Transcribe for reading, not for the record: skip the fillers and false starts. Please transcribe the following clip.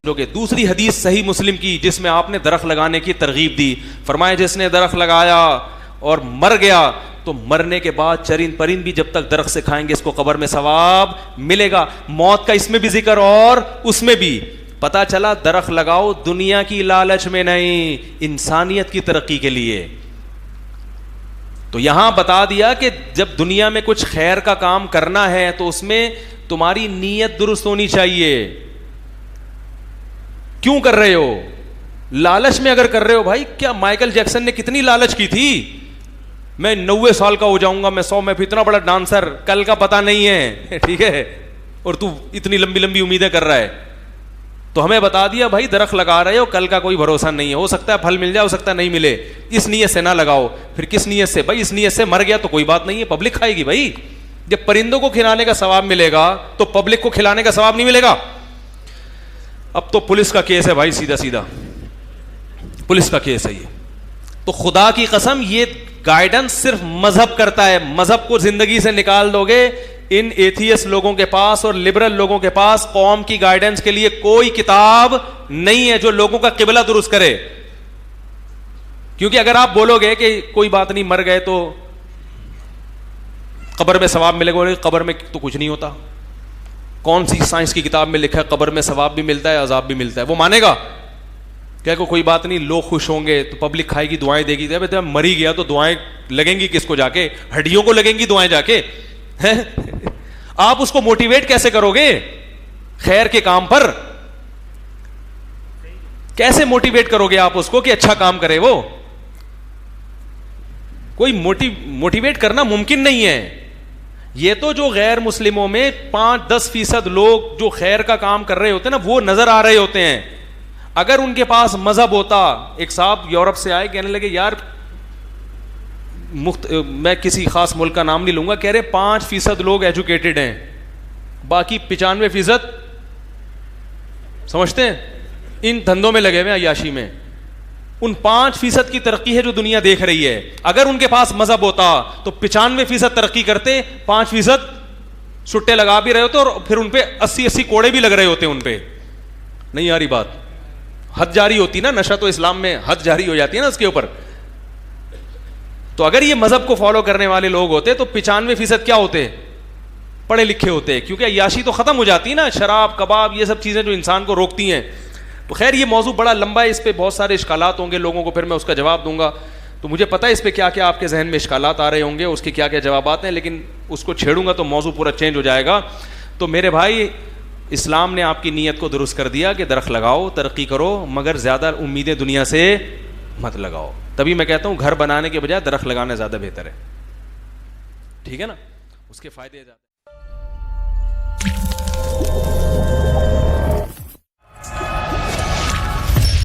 جو کہ دوسری حدیث صحیح مسلم کی جس میں آپ نے درخت لگانے کی ترغیب دی، فرمایا جس نے درخت لگایا اور مر گیا تو مرنے کے بعد چرند پرند بھی جب تک درخت سے کھائیں گے اس کو قبر میں ثواب ملے گا. موت کا اس میں بھی ذکر اور اس میں بھی. پتا چلا درخت لگاؤ دنیا کی لالچ میں نہیں، انسانیت کی ترقی کے لیے. تو یہاں بتا دیا کہ جب دنیا میں کچھ خیر کا کام کرنا ہے تو اس میں تمہاری نیت درست ہونی چاہیے. کیوں کر رہے ہو؟ لالچ میں اگر کر رہے ہو بھائی، کیا مائیکل جیکسن نے کتنی لالچ کی تھی، میں 90 سال کا ہو جاؤں گا، میں 100 میں اتنا بڑا ڈانسر، کل کا پتا نہیں ہے، ٹھیک ہے، اور تو اتنی لمبی لمبی امیدیں کر رہا ہے. تو ہمیں بتا دیا بھائی درخت لگا رہے ہو، کل کا کوئی بھروسہ نہیں ہے، ہو سکتا ہے پھل مل جائے، ہو سکتا ہے نہیں ملے. اس نیت سے نہ لگاؤ. پھر کس نیت سے؟ بھائی اس نیت سے مر گیا تو کوئی بات نہیں ہے، پبلک کھائے گی. بھائی جب پرندوں کو کھلانے کا ثواب ملے گا تو پبلک کو کھلانے کا ثواب نہیں ملے گا. اب تو پولیس کا کیس ہے بھائی، سیدھا سیدھا پولیس کا کیس ہے یہ. تو خدا کی قسم یہ گائیڈنس صرف مذہب کرتا ہے. مذہب کو زندگی سے نکال دو گے، ان ایتھیس لوگوں کے پاس اور لبرل لوگوں کے پاس قوم کی گائیڈنس کے لیے کوئی کتاب نہیں ہے جو لوگوں کا قبلہ درست کرے. کیونکہ اگر آپ بولو گے کہ کوئی بات نہیں مر گئے تو قبر میں ثواب ملے گا، قبر میں تو کچھ نہیں ہوتا. کون سی سائنس کی کتاب میں لکھا ہے قبر میں ثواب بھی ملتا ہے عذاب بھی ملتا ہے؟ وہ مانے گا کیا کوئی بات نہیں، لوگ خوش ہوں گے تو پبلک کھائے گی، دعائیں دے گی. جب مر ہی گیا تو دعائیں لگیں گی کس کو؟ جا کے ہڈیوں کو لگیں گی دعائیں جا کے. آپ اس کو موٹیویٹ کیسے کرو گے خیر کے کام پر؟ کیسے موٹیویٹ کرو گے آپ اس کو کہ اچھا کام کرے؟ وہ کوئی موٹیویٹ کرنا ممکن نہیں ہے. یہ تو جو غیر مسلموں میں 5-10% لوگ جو خیر کا کام کر رہے ہوتے ہیں نا، وہ نظر آ رہے ہوتے ہیں. اگر ان کے پاس مذہب ہوتا، ایک صاحب یورپ سے آئے کہنے لگے یار میں کسی خاص ملک کا نام نہیں لوں گا، کہہ رہے 5% لوگ ایجوکیٹڈ ہیں، باقی 95% سمجھتے ہیں ان دھندوں میں لگے ہوئے عیاشی میں. ان 5% کی ترقی ہے جو دنیا دیکھ رہی ہے. اگر ان کے پاس مذہب ہوتا تو 95% ترقی کرتے، 5% چھٹے لگا بھی رہے ہوتے اور پھر ان پہ 80 کوڑے بھی لگ رہے ہوتے. ان پہ نہیں آ رہی بات. حد جاری ہوتی نا، نشہ تو اسلام میں حد جاری ہو جاتی ہے نا اس کے اوپر. تو اگر یہ مذہب کو فالو کرنے والے لوگ ہوتے تو 95% کیا ہوتے؟ پڑھے لکھے ہوتے. کیونکہ عیاشی تو ختم ہو جاتی نا، شراب کباب یہ سب چیزیں جو انسان کو روکتی ہیں. تو خیر یہ موضوع بڑا لمبا ہے، اس پہ بہت سارے اشکالات ہوں گے لوگوں کو، پھر میں اس کا جواب دوں گا. تو مجھے پتہ ہے اس پہ کیا کیا آپ کے ذہن میں اشکالات آ رہے ہوں گے، اس کے کیا کیا جوابات ہیں، لیکن اس کو چھیڑوں گا تو موضوع پورا چینج ہو جائے گا. تو میرے بھائی اسلام نے آپ کی نیت کو درست کر دیا کہ درخت لگاؤ، ترقی کرو، مگر زیادہ امیدیں دنیا سے مت لگاؤ. تبھی میں کہتا ہوں گھر بنانے کے بجائے درخت لگانا زیادہ بہتر ہے. ٹھیک ہے نا، اس کے فائدے زیادہ.